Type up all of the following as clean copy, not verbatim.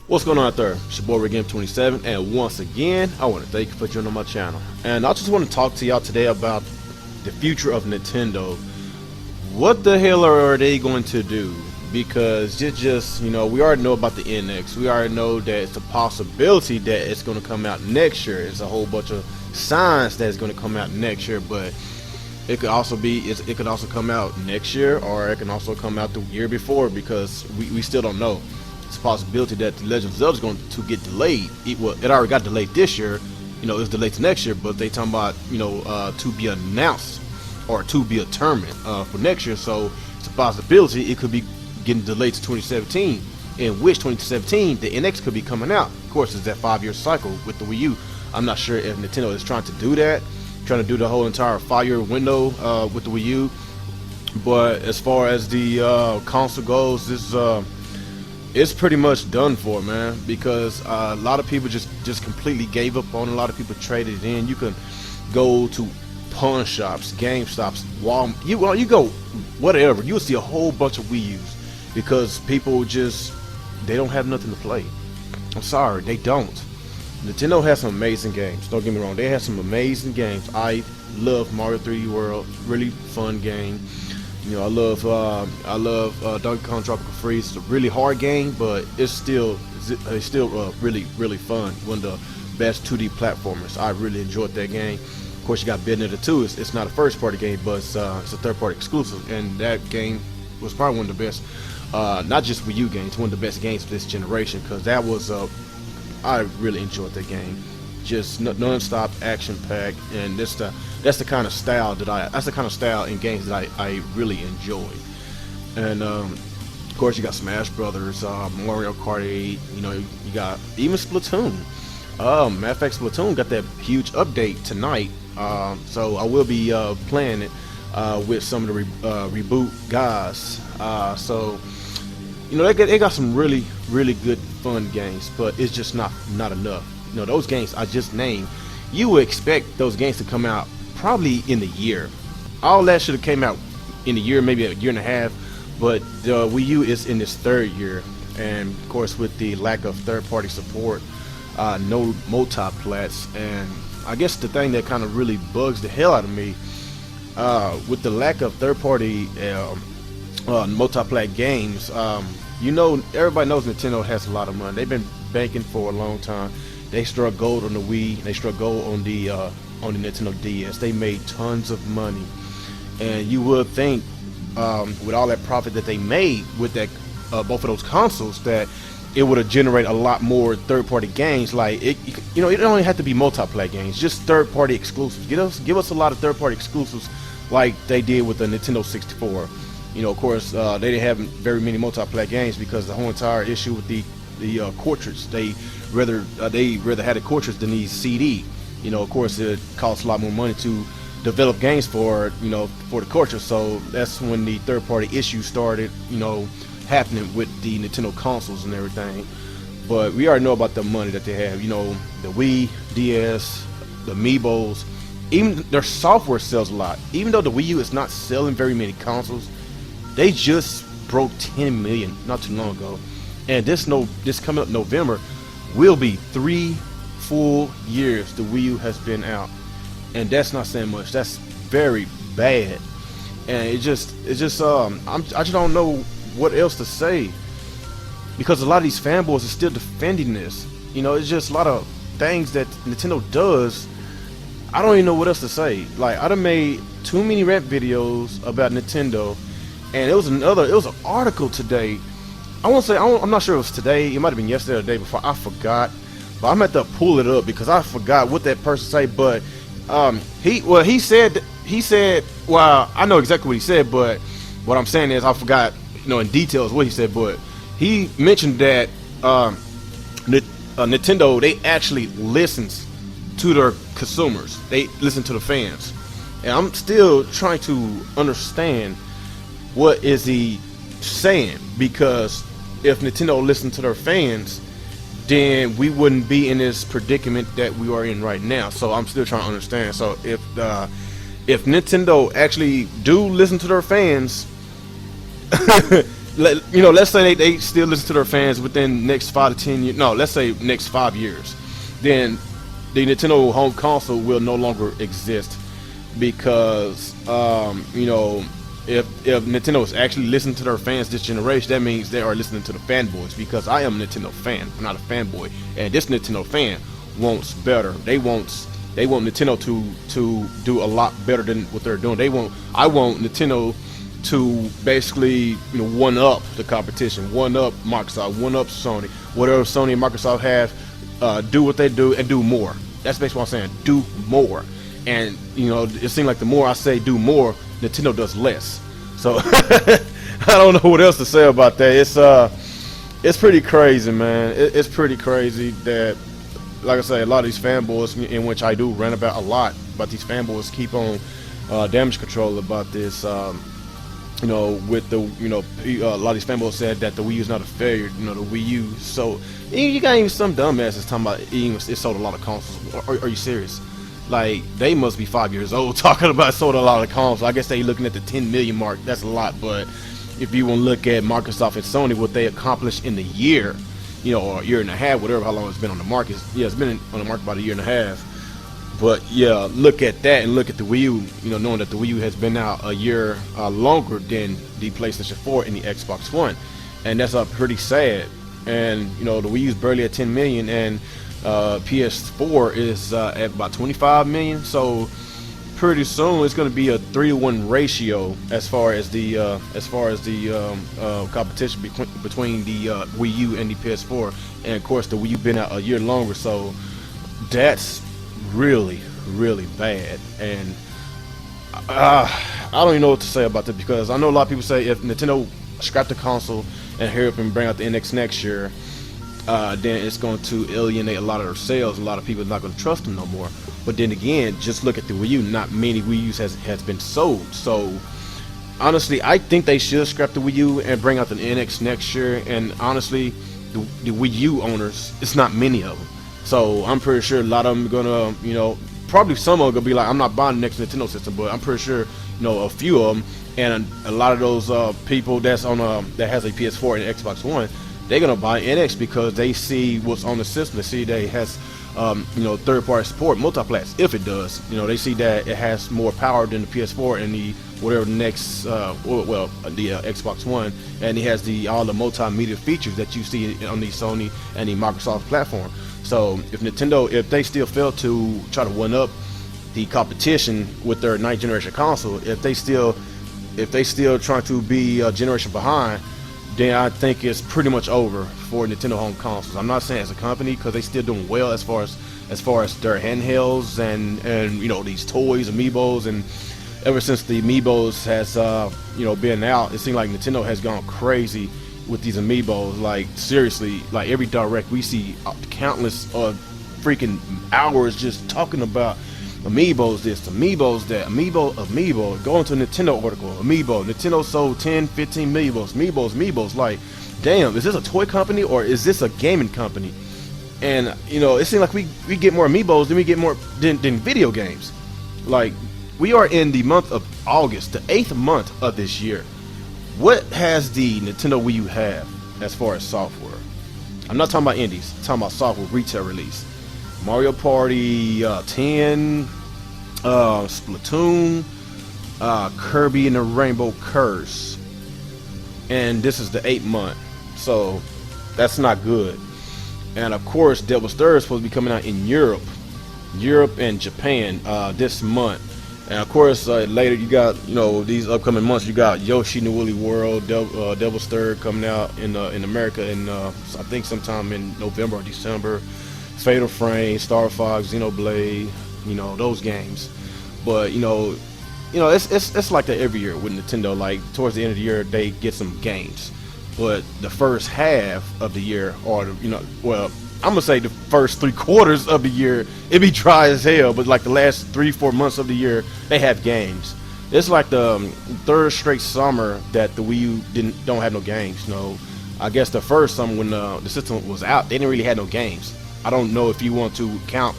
What's going on out there? It's your boy Game27, and once again, I want to thank you for joining my channel. And I just want to talk to y'all today about the future of Nintendo. What the hell are they going to do? Because you know, we already know about the NX. We already know that it's a possibility that it's going to come out next year. It's a whole bunch of signs that it's going to come out next year, but it could also come out next year, or it can also come out the year before, because we still don't know. It's a possibility that the Legend of Zelda is going to get delayed. It already got delayed this year. You know, it's delayed to next year, but they talking about, you know, to be announced or to be determined for next year. So it's a possibility it could be getting delayed to 2017, in which 2017 the NX could be coming out. Of course, it's that 5-year cycle with the Wii U. I'm not sure if Nintendo is trying to do that, trying to do the whole entire 5-year window with the Wii U. But as far as the console goes, this it's pretty much done for, man, because a lot of people just completely gave up on it. A lot of people traded it in. You can go to pawn shops, Game Stops, Walmart, you go whatever, you'll see a whole bunch of Wii U's, because people they don't have nothing to play. I'm sorry, they don't. Nintendo has some amazing games, don't get me wrong. They have some amazing games. I love Mario 3D World, really fun game. You know, I love Donkey Kong Tropical Freeze. It's a really hard game, but it's still really fun. One of the best 2D platformers. I really enjoyed that game. Of course, you got Bayonetta 2. It's not a first-party game, but it's a third-party exclusive, and that game was probably one of the best, not just Wii U games, one of the best games of this generation, because that was I really enjoyed that game. Just non-stop action-packed, and that's the kind of style in games that I really enjoy. And of course, you got Smash Brothers, Mario Kart 8. You know, you got even Splatoon. Matter of fact, Splatoon got that huge update tonight, so I will be playing it with some of the reboot guys. So you know, they got some really good fun games, but it's just not enough. You know, those games I just named, you would expect those games to come out probably in the year. All that should have came out in a year, maybe a year and a half, but the Wii U is in its third year, and of course with the lack of third-party support, no multiplats, and I guess the thing that kind of really bugs the hell out of me, with the lack of third-party multiplat games, you know, everybody knows Nintendo has a lot of money. They've been banking for a long time. They struck gold on the Wii. They struck gold on the Nintendo DS. They made tons of money, and you would think, with all that profit that they made with that both of those consoles, that it would have generated a lot more third-party games. Like you know, it don't even have to be multiplayer games, just third-party exclusives. Give us a lot of third-party exclusives, like they did with the Nintendo 64. You know, of course, they didn't have very many multiplayer games because the whole entire issue with the cartridge. They rather had a cartridge than the CD. You know, of course, it costs a lot more money to develop games for the cartridge. So that's when the third-party issues started, you know, happening with the Nintendo consoles and everything. But we already know about the money that they have. You know, the Wii, DS, the amiibos, even their software sells a lot. Even though the Wii U is not selling very many consoles, they just broke 10 million not too long ago. And this coming up November will be 3 full years the Wii U has been out, and that's not saying much. That's very bad, and I just don't know what else to say, because a lot of these fanboys are still defending this. You know, it's just a lot of things that Nintendo does. I don't even know what else to say. Like, I done made too many rant videos about Nintendo, and it was an article today. I'm not sure it was today. It might have been yesterday or the day before. I forgot, but I'm gonna have to pull it up because I forgot what that person said. But he said, well, I know exactly what he said, but what I'm saying is I forgot, you know, in details what he said. But he mentioned that Nintendo, they actually listens to their consumers. They listen to the fans, and I'm still trying to understand what is he saying, because if Nintendo listened to their fans, then we wouldn't be in this predicament that we are in right now. So I'm still trying to understand. So if Nintendo actually do listen to their fans, let's say they still listen to their fans within next 5 to 10 years. No, let's say next 5 years. Then the Nintendo home console will no longer exist because if Nintendo is actually listening to their fans this generation, that means they are listening to the fanboys. Because I am a Nintendo fan, I'm not a fanboy, and this Nintendo fan wants better. They want Nintendo to do a lot better than what they're doing. I want Nintendo to basically one up the competition, one up Microsoft, one up Sony, whatever Sony and Microsoft have, do what they do and do more. That's basically what I'm saying. Do more. And it seems like the more I say do more, Nintendo does less. So I don't know what else to say about that. It's pretty crazy, man. It's pretty crazy that, like I say, a lot of these fanboys, in which I do rant about a lot, but these fanboys keep on damage control about this. With the a lot of these fanboys said that the Wii U is not a failure. The Wii U. So you got even some dumbasses talking about it sold a lot of consoles. Are you serious? Like, they must be 5 years old talking about sold a lot of consoles. I guess they looking at the 10 million mark. That's a lot. But if you want to look at Microsoft and Sony, what they accomplished in the year, or a year and a half, whatever, how long it's been on the market. Yeah, it's been on the market about a year and a half. But yeah, look at that and look at the Wii U, knowing that the Wii U has been out a year longer than the PlayStation 4 and the Xbox One. And that's pretty sad. And, the Wii U is barely at 10 million, and PS4 is at about 25 million. So pretty soon it's going to be a 3-to-1 ratio as far as the competition between the Wii U and the PS4. And of course the Wii U been out a year longer, so that's really bad. And I don't even know what to say about that, because I know a lot of people say if Nintendo scrap the console and hurry up and bring out the NX next year, then it's going to alienate a lot of their sales. A lot of people are not going to trust them no more. But then again, just look at the Wii U. Not many Wii U's has been sold. So honestly, I think they should scrap the Wii U and bring out the NX next year. And honestly, the Wii U owners, it's not many of them. So I'm pretty sure a lot of them are gonna, probably some of them gonna be like, I'm not buying the next Nintendo system. But I'm pretty sure, a few of them, and a lot of those people that's on that has a PS4 and Xbox One, they're gonna buy NX because they see what's on the system. They see that it has third-party support, multiplats. If it does, they see that it has more power than the PS4 and the whatever the next the Xbox One, and it has all the multimedia features that you see on the Sony and the Microsoft platform. So if Nintendo, if they still fail to try to one up the competition with their 9th generation console, if they still trying to be a generation behind, then I think it's pretty much over for Nintendo home consoles. I'm not saying as a company, because they still doing well as far as their handhelds and these toys, amiibos, and ever since the amiibos has been out, it seems like Nintendo has gone crazy with these amiibos. Like, seriously, like every direct we see countless freaking hours just talking about amiibos this, amiibos that, amiibo, go into a Nintendo article, amiibo, Nintendo sold 10, 15 amiibos, like, damn, is this a toy company or is this a gaming company? And, it seems like we get more amiibos than we get more than video games. Like, we are in the month of August, the 8th month of this year. What has the Nintendo Wii U have as far as software? I'm not talking about indies, I'm talking about software retail release. Mario Party 10, Splatoon, Kirby and the Rainbow Curse, and this is the 8th month, so that's not good. And of course, Devil's Third is supposed to be coming out in Europe and Japan this month. And of course, later you got these upcoming months, you got Yoshi in the Woolly World, Devil's Third coming out in America, and I think sometime in November or December. Fatal Frame, Star Fox, Xenoblade, those games. But it's like that every year with Nintendo. Like, towards the end of the year, they get some games, but the first half of the year, or I'm gonna say the first 3/4 of the year, it be dry as hell. But like the last 3-4 months of the year, they have games. It's like the third straight summer that the Wii U don't have no games. I guess the first summer when the system was out, they didn't really have no games. I don't know if you want to count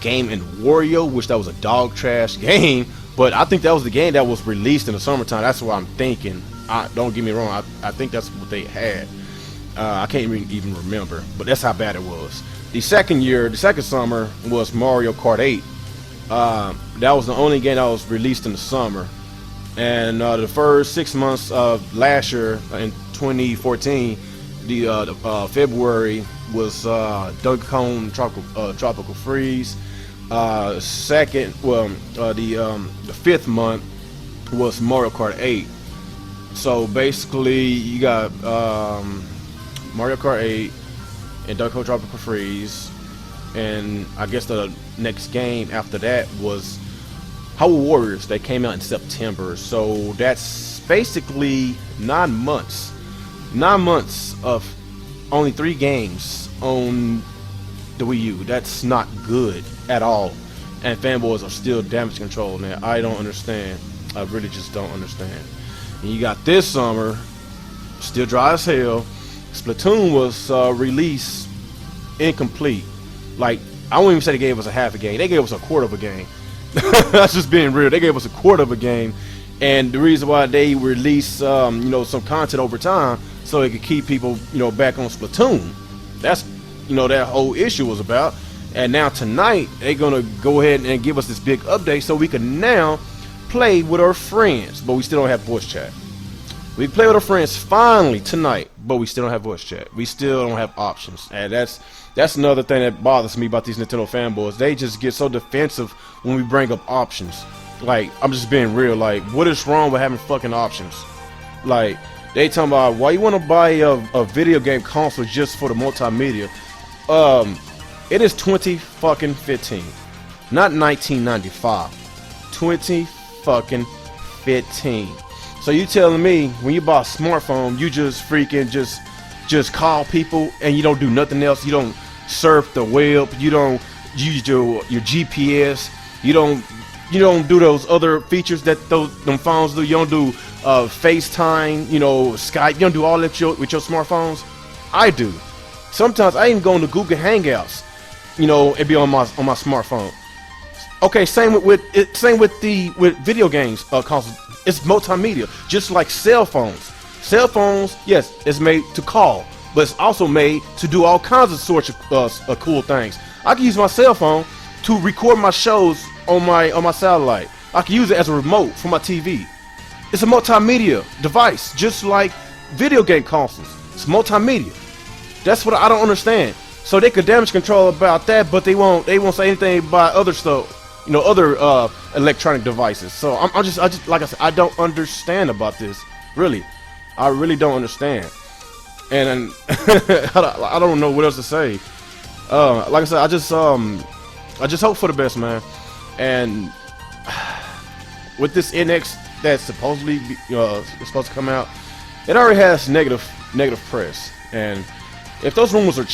Game and Wario, which that was a dog trash game, but I think that was the game that was released in the summertime. That's what I'm thinking. don't get me wrong, I think that's what they had. I can't even remember, but that's how bad it was. The second summer was Mario Kart 8. That was the only game that was released in the summer. And the first 6 months of last year, in 2014, the February was Donkey Kong Tropical Freeze. The 5th month was Mario Kart 8. So basically, you got Mario Kart 8 and Donkey Kong Tropical Freeze, and I guess the next game after that was Hyrule Warriors. That came out in September. So that's basically 9 months. 9 months of only 3 games on the Wii U. That's not good at all. And fanboys are still damage control, man. I don't understand. I really just don't understand. And you got this summer, still dry as hell. Splatoon was released incomplete. Like, I won't even say they gave us a half a game. They gave us a quarter of a game. That's just being real. They gave us a quarter of a game. And the reason why they released some content over time, so it could keep people back on Splatoon. That's that whole issue was about. And now tonight they're gonna go ahead and give us this big update so we can now play with our friends, but we still don't have voice chat. We can play with our friends finally tonight, but we still don't have voice chat. We still don't have options. And that's another thing that bothers me about these Nintendo fanboys. They just get so defensive when we bring up options. Like, I'm just being real. Like, what is wrong with having fucking options? Like, they talking about why you want to buy a video game console just for the multimedia. It is 2015, not 1995. 2015. So you telling me when you buy a smartphone, you just freaking just call people and you don't do nothing else? You don't surf the web. You don't use your GPS. You don't do those other features that them phones do. You don't do FaceTime. Skype. You don't do all that with your smartphones. I do. Sometimes I even go into Google Hangouts. It be on my smartphone. Okay, same with video games consoles. It's multimedia, just like cell phones. Cell phones, yes, it's made to call, but it's also made to do all kinds of sorts of cool things. I can use my cell phone to record my shows on my satellite. I can use it as a remote for my TV. It's a multimedia device, just like video game consoles. It's multimedia. That's what I don't understand. So they could damage control about that, but they won't say anything about other stuff, other electronic devices. So I just like I said, I don't understand about this. Really, I really don't understand. And I don't know what else to say. Like I said, I just hope for the best, man. And with this NX that's supposedly is supposed to come out, it already has negative press. And if those rumors are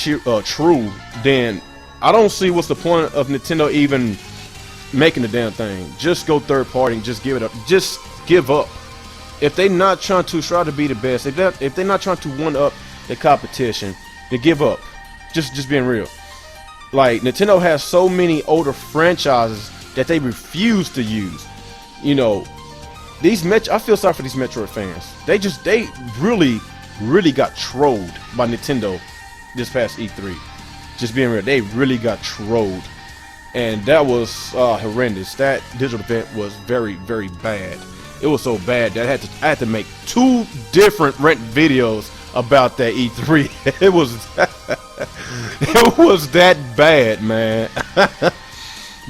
true, then I don't see what's the point of Nintendo even making the damn thing. Just go third party and just give it up. Just give up. If they're not trying to try to be the best, if they're not trying to one up the competition, then give up. Just being real. Like, Nintendo has so many older franchises that they refuse to use. I feel sorry for these Metroid fans. They really got trolled by Nintendo this past E3. Just being real, they really got trolled, and that was horrendous. That digital event was very, very bad. It was so bad that I had to make 2 different rent videos about that E3. It was it was that bad, man.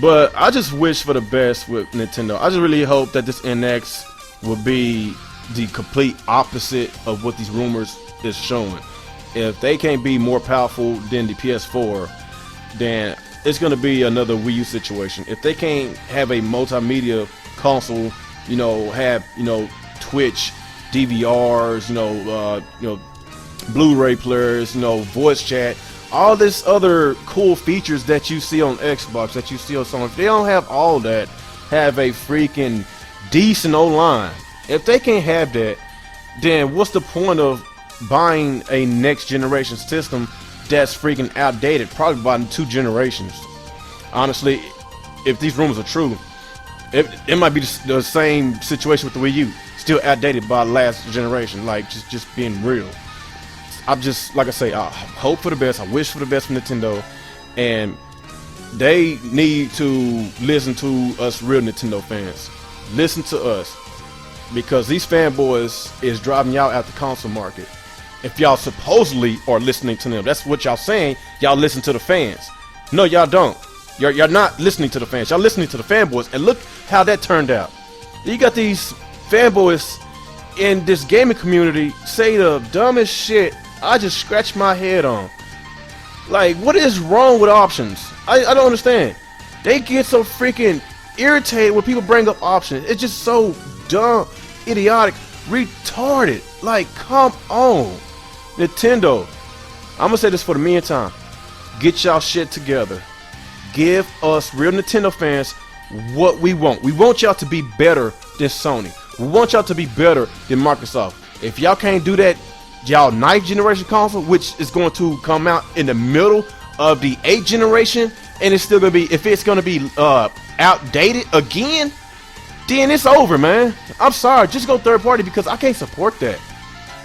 But I just wish for the best with Nintendo. I just really hope that this NX will be the complete opposite of what these rumors is showing. If they can't be more powerful than the PS4, then it's going to be another Wii U situation. If they can't have a multimedia console, have Twitch, DVRs, Blu-ray players, voice chat, all this other cool features that you see on Xbox, that you see on Sony, if they don't have all that, have a freaking decent online. If they can't have that, then what's the point of buying a next generation system that's freaking outdated, probably by 2 generations? Honestly, if these rumors are true, It might be the same situation with the Wii U, still outdated by last generation. Like just being real. I'm just, like I say, I hope for the best. I wish for the best from Nintendo, and they need to listen to us real Nintendo fans. Listen to us, because these fanboys is driving y'all out the console market. If y'all supposedly are listening to them, that's what y'all saying. Y'all listen to the fans. No, y'all don't. You're not listening to the fans. Y'all listening to the fanboys, and look how that turned out. You got these fanboys in this gaming community say the dumbest shit I just scratched my head on. Like, what is wrong with options? I don't understand. They get so freaking irritated when people bring up options. It's just so dumb, idiotic, retarded. Like, come on. Nintendo, I'm gonna say this for the meantime. Get y'all shit together. Give us real Nintendo fans what we want. We want y'all to be better than Sony. We want y'all to be better than Microsoft. If y'all can't do that, y'all 9th generation console, which is going to come out in the middle of the 8th generation, and it's still gonna be, if it's gonna be outdated again, then it's over, man. I'm sorry, just go third party, because I can't support that.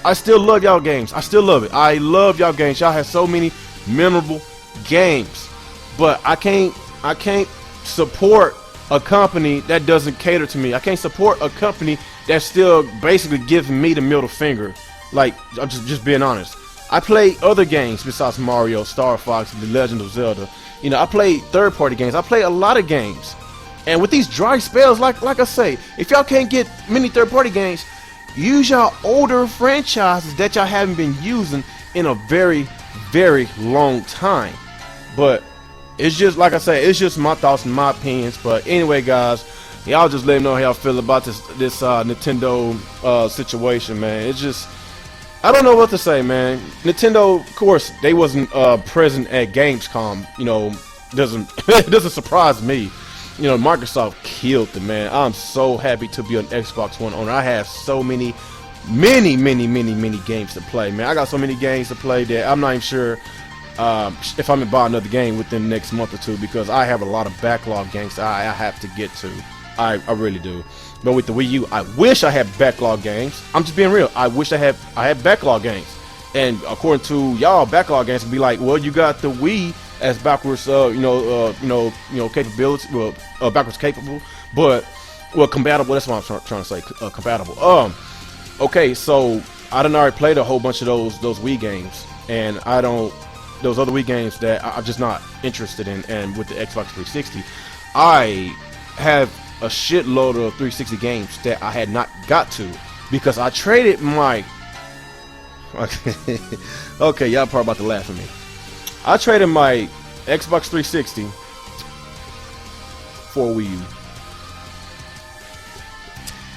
I still love y'all games. I still love it. I love y'all games. Y'all have so many memorable games, but I can't support a company that doesn't cater to me. I can't support a company that's still basically giving me the middle finger. Like, I'm just being honest. I play other games besides Mario, Star Fox, The Legend of Zelda. You know, I play third-party games. I play a lot of games. And with these dry spells, like I say, if y'all can't get many third-party games, use y'all older franchises that y'all haven't been using in a very, very long time. But it's just, like I say, it's just my thoughts and my opinions. But anyway, guys, y'all just let me know how y'all feel about this Nintendo situation, man. It's just, I don't know what to say, man. Nintendo, of course, they wasn't present at Gamescom. You know, it doesn't surprise me. You know, Microsoft killed it, man. I'm so happy to be an Xbox One owner. I have so many games to play, man. I got so many games to play that I'm not even sure if I'm gonna buy another game within the next month or two, because I have a lot of backlog games that I have to get to. I really do. But with the Wii U, I wish I had backlog games. I'm just being real. I wish I had backlog games. And according to y'all, backlog games would be like, well, you got the Wii as backwards, capability, well, backwards capable, but compatible. That's what I'm trying to say. Compatible. Okay, so I done already played a whole bunch of those Wii games, and those other Wii games that I'm just not interested in. And with the Xbox 360, I have a shitload of 360 games that I had not got to, because I traded my okay, y'all probably about to laugh at me. I traded my Xbox 360 for Wii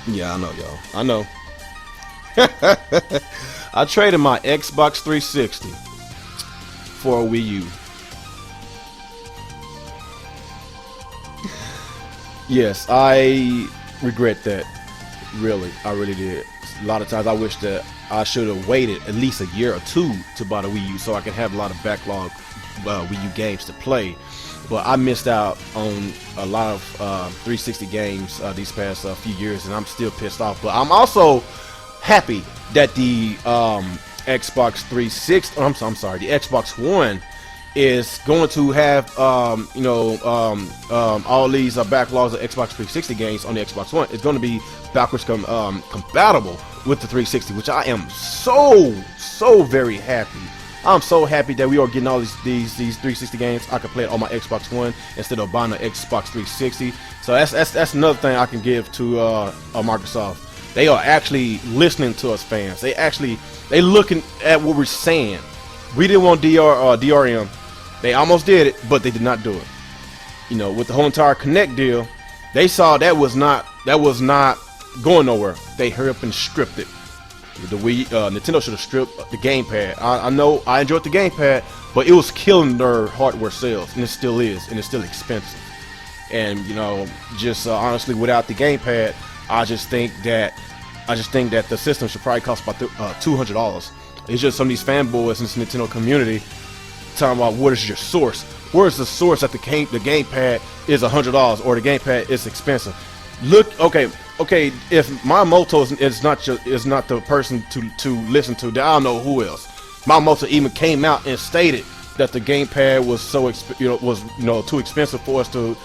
U. Yeah, I know, y'all. I know. I traded my Xbox 360 for a Wii U. Yes, I regret that. Really, I really did. A lot of times I wish that I should have waited at least a year or two to buy the Wii U, so I can have a lot of backlog Wii U games to play. But I missed out on a lot of 360 games these past few years, and I'm still pissed off. But I'm also happy that the Xbox 360, I'm sorry, the Xbox One is going to have all these backlogs of Xbox 360 games on the Xbox One. It's going to be backwards compatible with the 360, which I am so very happy. I'm so happy that we are getting all these 360 games. I can play it on my Xbox One instead of buying an Xbox 360. So that's another thing I can give to Microsoft. They are actually listening to us fans. They looking at what we're saying. We didn't want DRM. They almost did it, but they did not do it. You know, with the whole entire Connect deal, they saw that was not going nowhere. They hurried up and stripped it. The Wii, Nintendo should have stripped the gamepad. I know I enjoyed the gamepad, but it was killing their hardware sales, and it still is, and it's still expensive. And you know, just honestly, without the gamepad, I just think that the system should probably cost about $200. It's just some of these fanboys in this Nintendo community talking about what is your source? Where is the source that the gamepad is $100 or the gamepad is expensive? Look, okay, if Miyamoto is not the person to listen to, then I don't know who else. Miyamoto even came out and stated that the gamepad was too expensive for us to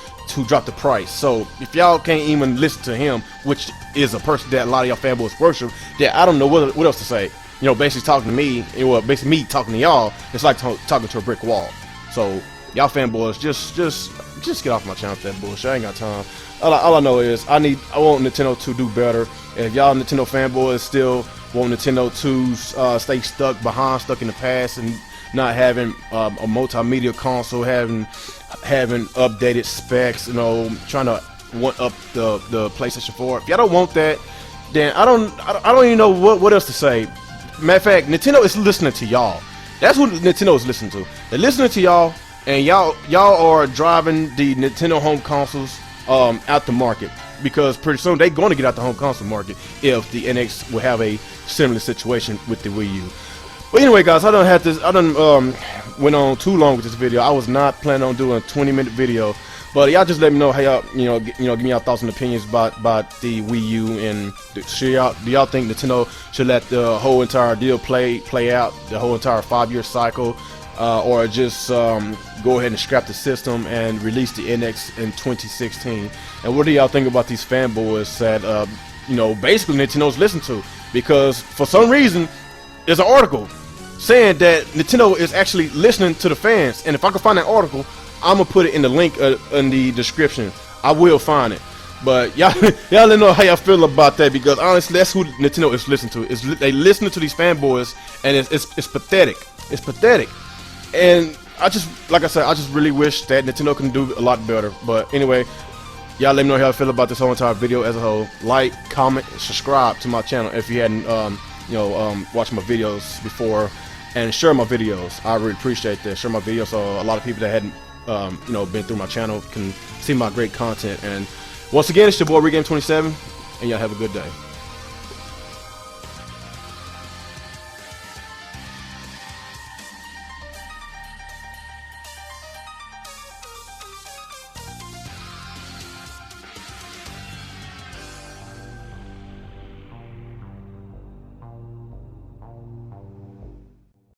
drop the price. So if y'all can't even listen to him, which is a person that a lot of y'all fanboys worship, then I don't know what else to say. You know, basically talking to me, well, basically me talking to y'all, it's like talking to a brick wall. So y'all fanboys, just get off my channel with that bullshit. I ain't got time. All I know is I want Nintendo to do better. If y'all Nintendo fanboys still want Nintendo to stay stuck in the past and not having a multimedia console, having updated specs, you know, trying to one up the PlayStation 4. If y'all don't want that, then I don't even know what else to say. Matter of fact, Nintendo is listening to y'all. That's what Nintendo is listening to. They're listening to y'all, and y'all are driving the Nintendo home consoles out the market, because pretty soon they're going to get out the home console market if the NX will have a similar situation with the Wii U. But anyway, guys, I done went on too long with this video. I was not planning on doing a 20-minute video, but y'all just let me know how y'all give me y'all thoughts and opinions about the Wii U, and do y'all think Nintendo should let the whole entire deal play out, the whole entire 5-year cycle, or just go ahead and scrap the system and release the NX in 2016? And what do y'all think about these fanboys that basically Nintendo's listened to? Because for some reason there's an article saying that Nintendo is actually listening to the fans, and if I can find that article, I'm gonna put it in the link in the description. I will find it. But y'all let me know how y'all feel about that, because honestly, that's who Nintendo is listening to. They listening to these fanboys, and it's pathetic. It's pathetic. And like I said, I just really wish that Nintendo can do a lot better. But anyway, y'all let me know how you feel about this whole entire video as a whole. Like, comment, subscribe to my channel if you hadn't watched my videos before, and share my videos. I really appreciate that. Share my videos so a lot of people that hadn't been through my channel can see my great content. And once again, it's your boy Regame27, and y'all have a good day.